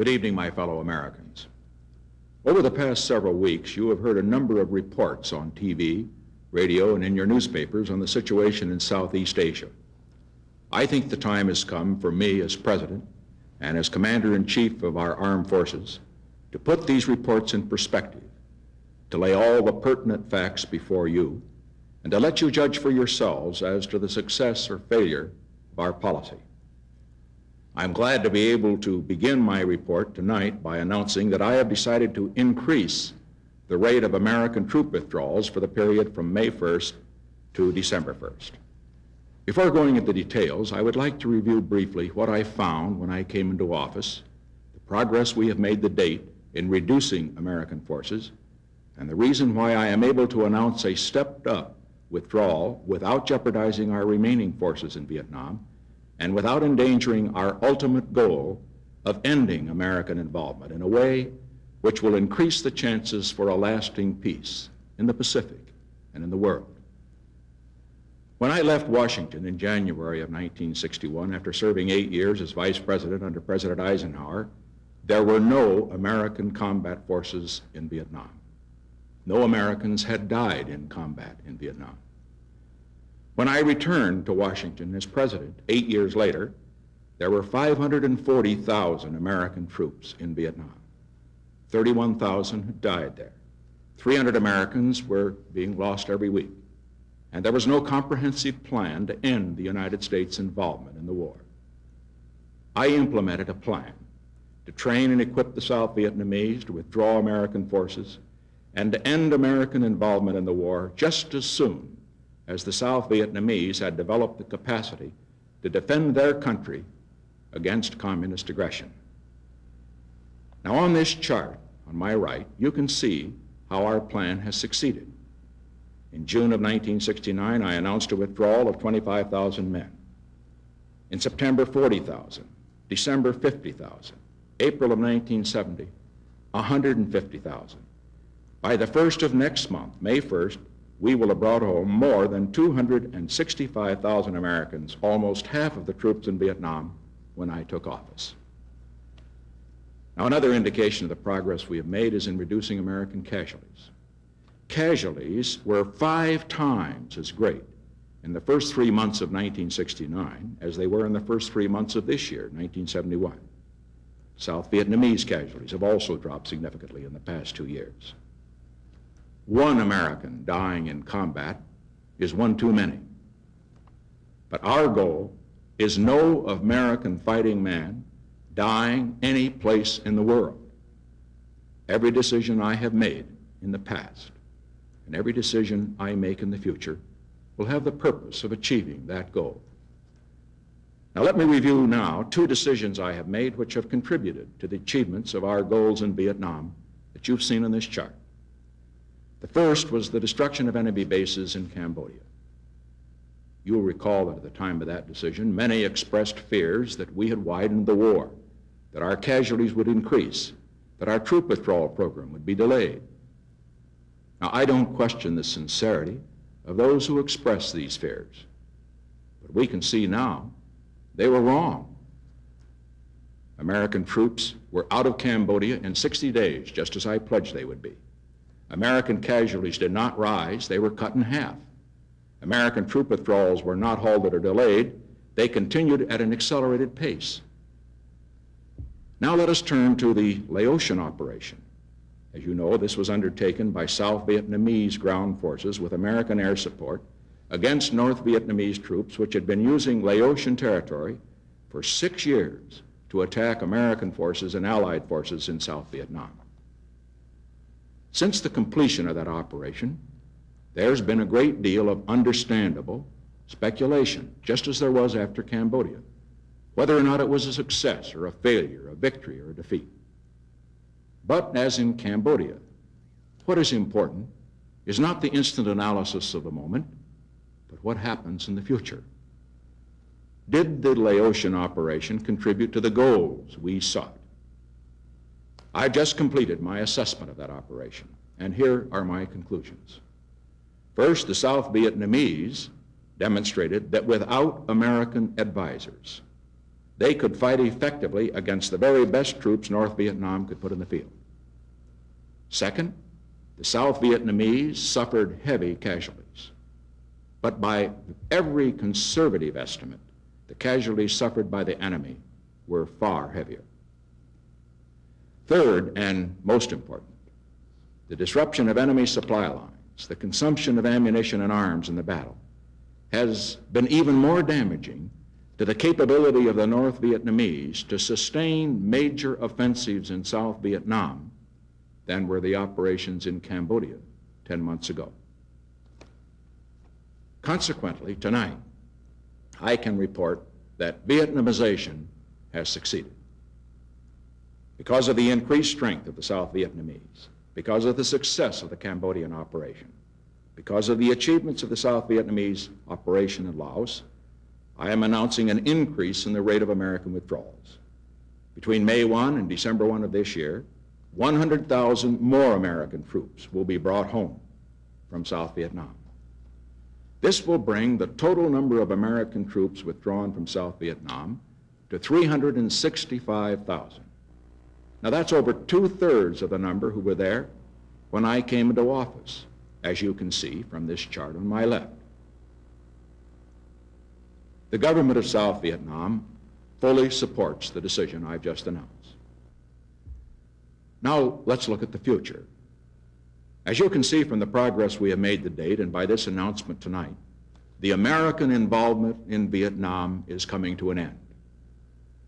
Good evening, my fellow Americans. Over the past several weeks, you have heard a number of reports on TV, radio, and in your newspapers on the situation in Southeast Asia. I think the time has come for me as President and as Commander-in-Chief of our armed forces to put these reports in perspective, to lay all the pertinent facts before you, and to let you judge for yourselves as to the success or failure of our policy. I'm glad to be able to begin my report tonight by announcing that I have decided to increase the rate of American troop withdrawals for the period from May 1st to December 1st. Before going into details, I would like to review briefly what I found when I came into office, the progress we have made to date in reducing American forces, and the reason why I am able to announce a stepped-up withdrawal without jeopardizing our remaining forces in Vietnam and without endangering our ultimate goal of ending American involvement in a way which will increase the chances for a lasting peace in the Pacific and in the world. When I left Washington in January of 1961, after serving 8 years as Vice President under President Eisenhower, there were no American combat forces in Vietnam. No Americans had died in combat in Vietnam. When I returned to Washington as President 8 years later, there were 540,000 American troops in Vietnam. 31,000 had died there. 300 Americans were being lost every week. And there was no comprehensive plan to end the United States' involvement in the war. I implemented a plan to train and equip the South Vietnamese to withdraw American forces and to end American involvement in the war just as soon as the South Vietnamese had developed the capacity to defend their country against communist aggression. Now, on this chart on my right, you can see how our plan has succeeded. In June of 1969, I announced a withdrawal of 25,000 men. In September, 40,000. December, 50,000. April of 1970, 150,000. By the 1st of next month, May 1st, we will have brought home more than 265,000 Americans, almost half of the troops in Vietnam when I took office. Now, another indication of the progress we have made is in reducing American casualties. Casualties were 5 times as great in the first 3 months of 1969 as they were in the first 3 months of this year, 1971. South Vietnamese casualties have also dropped significantly in the past 2 years. 1 American dying in combat is 1 too many. But our goal is no American fighting man dying any place in the world. Every decision I have made in the past and every decision I make in the future will have the purpose of achieving that goal. Now let me review now 2 decisions I have made which have contributed to the achievements of our goals in Vietnam that you've seen on this chart. The first was the destruction of enemy bases in Cambodia. You'll recall that at the time of that decision, many expressed fears that we had widened the war, that our casualties would increase, that our troop withdrawal program would be delayed. Now, I don't question the sincerity of those who express these fears, but we can see now they were wrong. American troops were out of Cambodia in 60 days, just as I pledged they would be. American casualties did not rise, they were cut in half. American troop withdrawals were not halted or delayed, they continued at an accelerated pace. Now let us turn to the Laotian operation. As you know, this was undertaken by South Vietnamese ground forces with American air support against North Vietnamese troops which had been using Laotian territory for 6 years to attack American forces and Allied forces in South Vietnam. Since the completion of that operation, there's been a great deal of understandable speculation, just as there was after Cambodia, whether or not it was a success or a failure, a victory or a defeat. But as in Cambodia, what is important is not the instant analysis of the moment, but what happens in the future. Did the Laotian operation contribute to the goals we sought? I've just completed my assessment of that operation, and here are my conclusions. First, the South Vietnamese demonstrated that without American advisors, they could fight effectively against the very best troops North Vietnam could put in the field. Second, the South Vietnamese suffered heavy casualties. But by every conservative estimate, the casualties suffered by the enemy were far heavier. Third, and most important, the disruption of enemy supply lines, the consumption of ammunition and arms in the battle, has been even more damaging to the capability of the North Vietnamese to sustain major offensives in South Vietnam than were the operations in Cambodia 10 months ago. Consequently, tonight, I can report that Vietnamization has succeeded. Because of the increased strength of the South Vietnamese, because of the success of the Cambodian operation, because of the achievements of the South Vietnamese operation in Laos, I am announcing an increase in the rate of American withdrawals. Between May 1 and December 1 of this year, 100,000 more American troops will be brought home from South Vietnam. This will bring the total number of American troops withdrawn from South Vietnam to 365,000. Now that's over 2/3 of the number who were there when I came into office, as you can see from this chart on my left. The government of South Vietnam fully supports the decision I've just announced. Now let's look at the future. As you can see from the progress we have made to date and by this announcement tonight, the American involvement in Vietnam is coming to an end.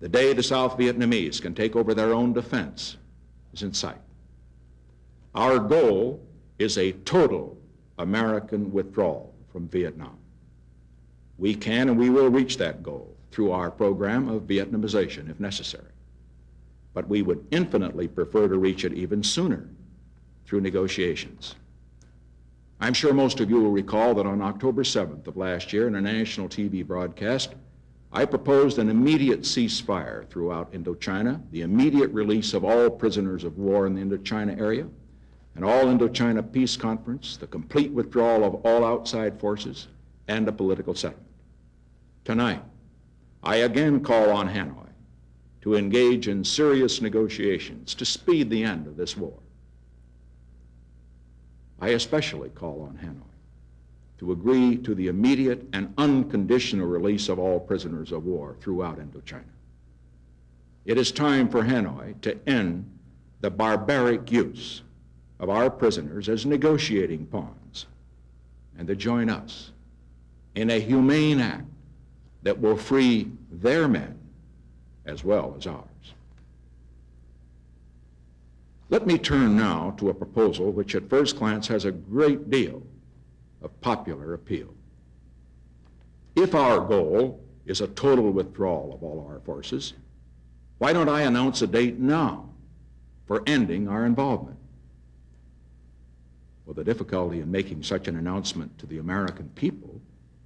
The day the South Vietnamese can take over their own defense is in sight. Our goal is a total American withdrawal from Vietnam. We can and we will reach that goal through our program of Vietnamization if necessary. But we would infinitely prefer to reach it even sooner through negotiations. I'm sure most of you will recall that on October 7th of last year in a national TV broadcast, I proposed an immediate ceasefire throughout Indochina, the immediate release of all prisoners of war in the Indochina area, an all-Indochina peace conference, the complete withdrawal of all outside forces, and a political settlement. Tonight, I again call on Hanoi to engage in serious negotiations to speed the end of this war. I especially call on Hanoi to agree to the immediate and unconditional release of all prisoners of war throughout Indochina. It is time for Hanoi to end the barbaric use of our prisoners as negotiating pawns and to join us in a humane act that will free their men as well as ours. Let me turn now to a proposal which at first glance has a great deal of popular appeal. If our goal is a total withdrawal of all our forces, why don't I announce a date now for ending our involvement? Well, the difficulty in making such an announcement to the American people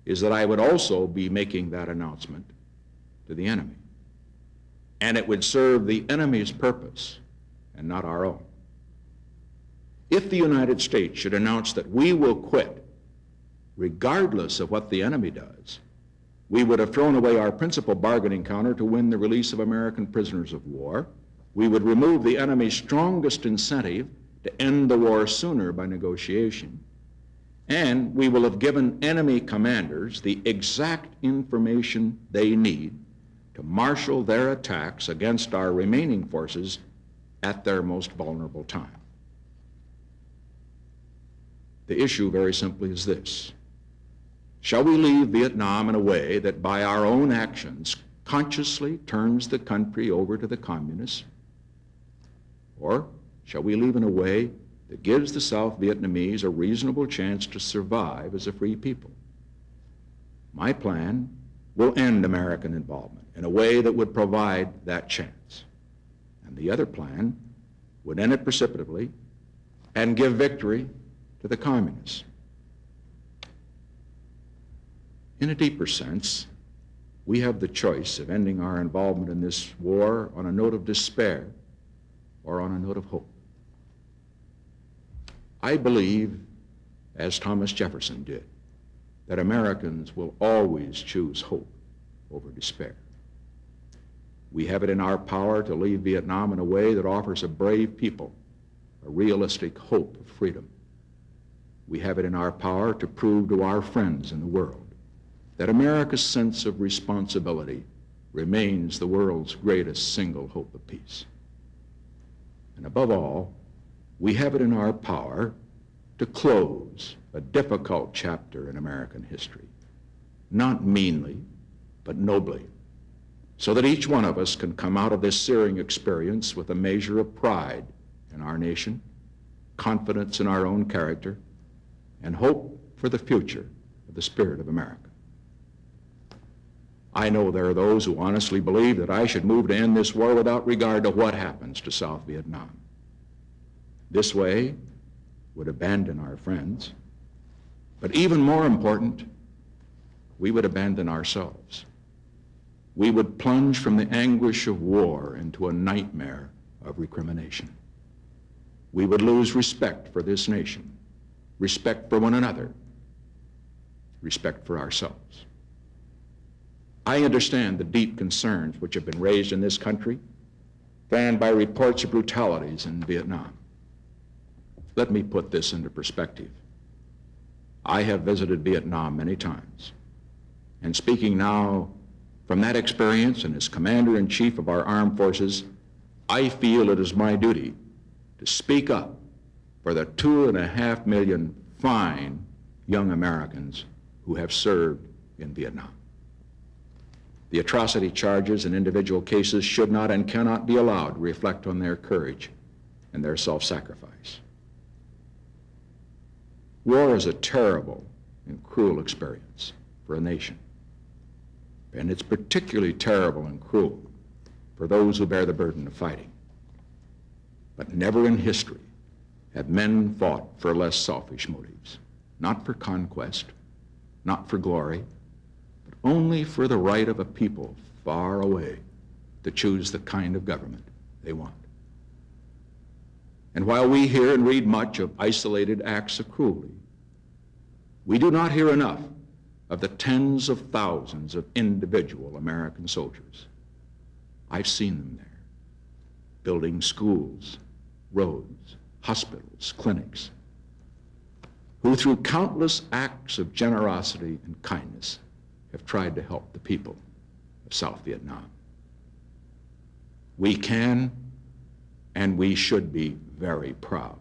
is that I would also be making that announcement to the enemy. And it would serve the enemy's purpose and not our own. If the United States should announce that we will quit, regardless of what the enemy does, we would have thrown away our principal bargaining counter to win the release of American prisoners of war. We would remove the enemy's strongest incentive to end the war sooner by negotiation. And we will have given enemy commanders the exact information they need to marshal their attacks against our remaining forces at their most vulnerable time. The issue very simply is this: shall we leave Vietnam in a way that by our own actions consciously turns the country over to the communists? Or shall we leave in a way that gives the South Vietnamese a reasonable chance to survive as a free people? My plan will end American involvement in a way that would provide that chance. And the other plan would end it precipitately and give victory to the communists. In a deeper sense, we have the choice of ending our involvement in this war on a note of despair or on a note of hope. I believe, as Thomas Jefferson did, that Americans will always choose hope over despair. We have it in our power to leave Vietnam in a way that offers a brave people a realistic hope of freedom. We have it in our power to prove to our friends in the world that America's sense of responsibility remains the world's greatest single hope of peace. And above all, we have it in our power to close a difficult chapter in American history, not meanly, but nobly, so that each one of us can come out of this searing experience with a measure of pride in our nation, confidence in our own character, and hope for the future of the spirit of America. I know there are those who honestly believe that I should move to end this war without regard to what happens to South Vietnam. This way would abandon our friends, but even more important, we would abandon ourselves. We would plunge from the anguish of war into a nightmare of recrimination. We would lose respect for this nation, respect for one another, respect for ourselves. I understand the deep concerns which have been raised in this country, fanned by reports of brutalities in Vietnam. Let me put this into perspective. I have visited Vietnam many times, and speaking now from that experience and as Commander-in-Chief of our armed forces, I feel it is my duty to speak up for the 2.5 million fine young Americans who have served in Vietnam. The atrocity charges in individual cases should not and cannot be allowed to reflect on their courage and their self-sacrifice. War is a terrible and cruel experience for a nation, and it's particularly terrible and cruel for those who bear the burden of fighting. But never in history have men fought for less selfish motives, not for conquest, not for glory, but only for the right of a people far away to choose the kind of government they want. And while we hear and read much of isolated acts of cruelty, we do not hear enough of the tens of thousands of individual American soldiers. I've seen them there, building schools, roads, hospitals, clinics, who through countless acts of generosity and kindness have tried to help the people of South Vietnam. We can and we should be very proud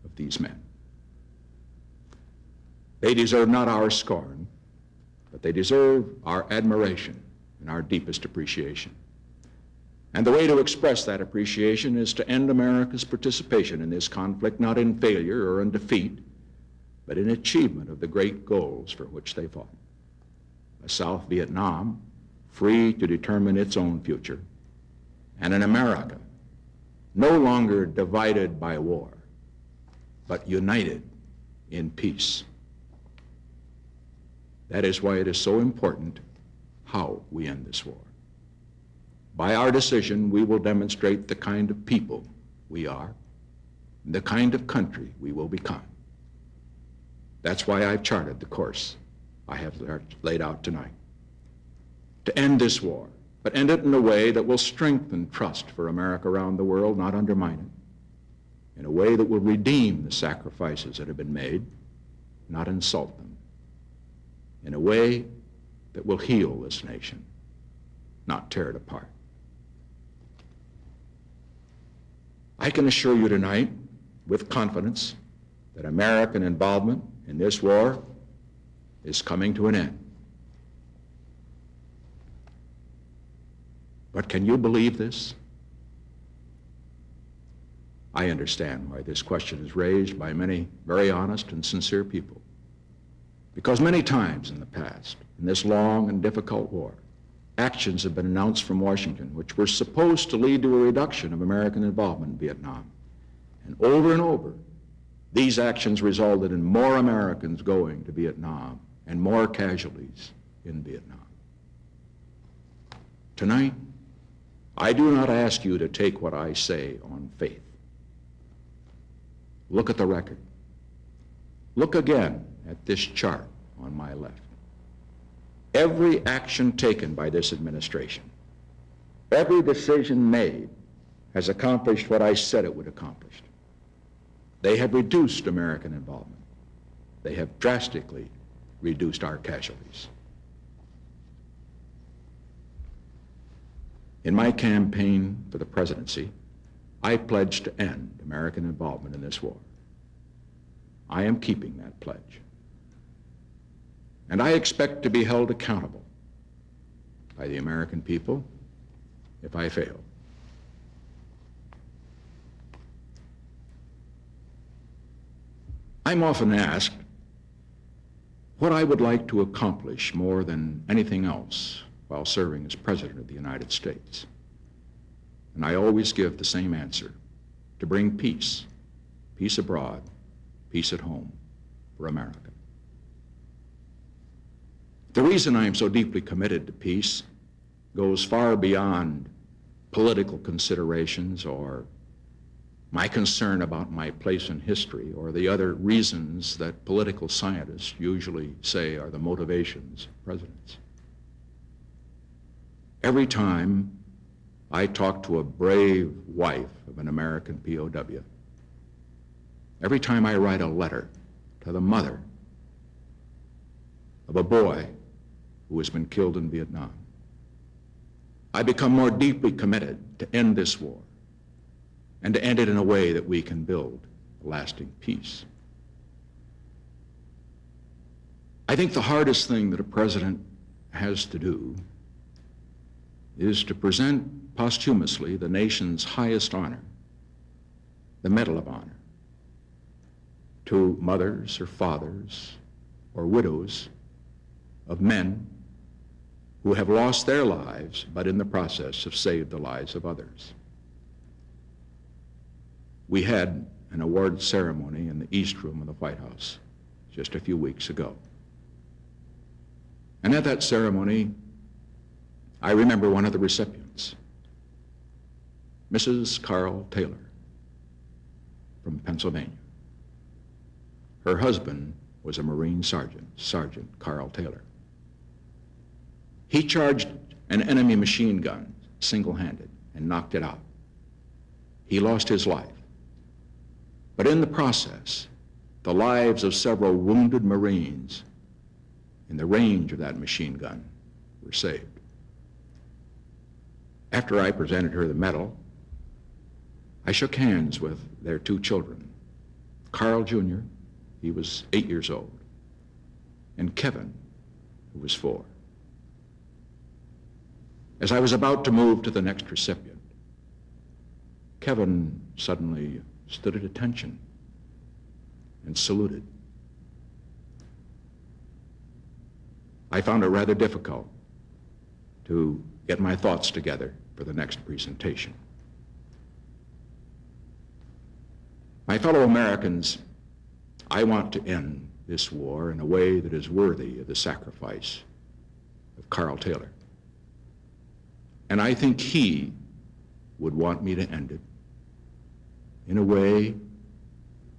of these men. They deserve not our scorn, but they deserve our admiration and our deepest appreciation. And the way to express that appreciation is to end America's participation in this conflict, not in failure or in defeat, but in achievement of the great goals for which they fought. A South Vietnam free to determine its own future, and an America no longer divided by war, but united in peace. That is why it is so important how we end this war. By our decision, we will demonstrate the kind of people we are, and the kind of country we will become. That's why I've charted the course I have laid out tonight. To end this war, but end it in a way that will strengthen trust for America around the world, not undermine it. In a way that will redeem the sacrifices that have been made, not insult them. In a way that will heal this nation, not tear it apart. I can assure you tonight, with confidence, that American involvement in this war is coming to an end. But can you believe this? I understand why this question is raised by many very honest and sincere people. Because many times in the past, in this long and difficult war, actions have been announced from Washington which were supposed to lead to a reduction of American involvement in Vietnam. And over, these actions resulted in more Americans going to Vietnam and more casualties in Vietnam. Tonight, I do not ask you to take what I say on faith. Look at the record. Look again at this chart on my left. Every action taken by this administration Every decision made has accomplished what I said it would accomplish. They have reduced American involvement. They have drastically reduced our casualties. In my campaign for the presidency, I pledged to end American involvement in this war. I am keeping that pledge. And I expect to be held accountable by the American people if I fail. I'm often asked what I would like to accomplish more than anything else while serving as President of the United States. And I always give the same answer: to bring peace, peace abroad, peace at home for America. The reason I am so deeply committed to peace goes far beyond political considerations or my concern about my place in history or the other reasons that political scientists usually say are the motivations of presidents. Every time I talk to a brave wife of an American POW, every time I write a letter to the mother of a boy who has been killed in Vietnam, I become more deeply committed to end this war and to end it in a way that we can build lasting peace. I think the hardest thing that a president has to do is to present posthumously the nation's highest honor, the Medal of Honor, to mothers or fathers or widows of men who have lost their lives, but in the process have saved the lives of others. We had an award ceremony in the East Room of the White House just a few weeks ago. And at that ceremony, I remember one of the recipients, Mrs. Carl Taylor from Pennsylvania. Her husband was a Marine sergeant, Sergeant Carl Taylor. He charged an enemy machine gun single-handed and knocked it out. He lost his life. But in the process, the lives of several wounded Marines in the range of that machine gun were saved. After I presented her the medal, I shook hands with their two children, Carl Jr., he was 8 years old, and Kevin, who was 4. As I was about to move to the next recipient, Kevin suddenly stood at attention and saluted. I found it rather difficult to get my thoughts together for the next presentation. My fellow Americans, I want to end this war in a way that is worthy of the sacrifice of Carl Taylor. And I think he would want me to end it in a way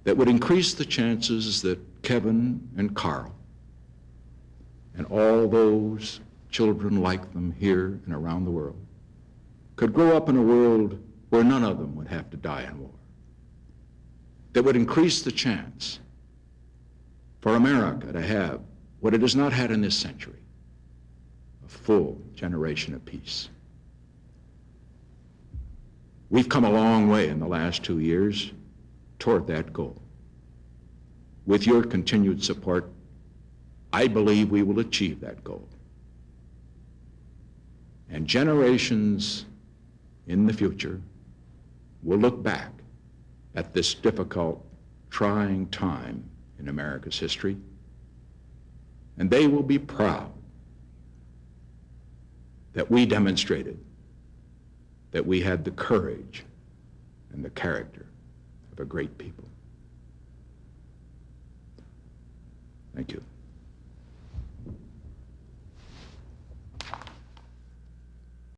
that would increase the chances that Kevin and Carl and all those children like them here and around the world could grow up in a world where none of them would have to die in war. That would increase the chance for America to have what it has not had in this century, a full generation of peace. We've come a long way in the last 2 years toward that goal. With your continued support, I believe we will achieve that goal. And generations in the future will look back at this difficult, trying time in America's history, and they will be proud that we demonstrated that we had the courage and the character of a great people. Thank you.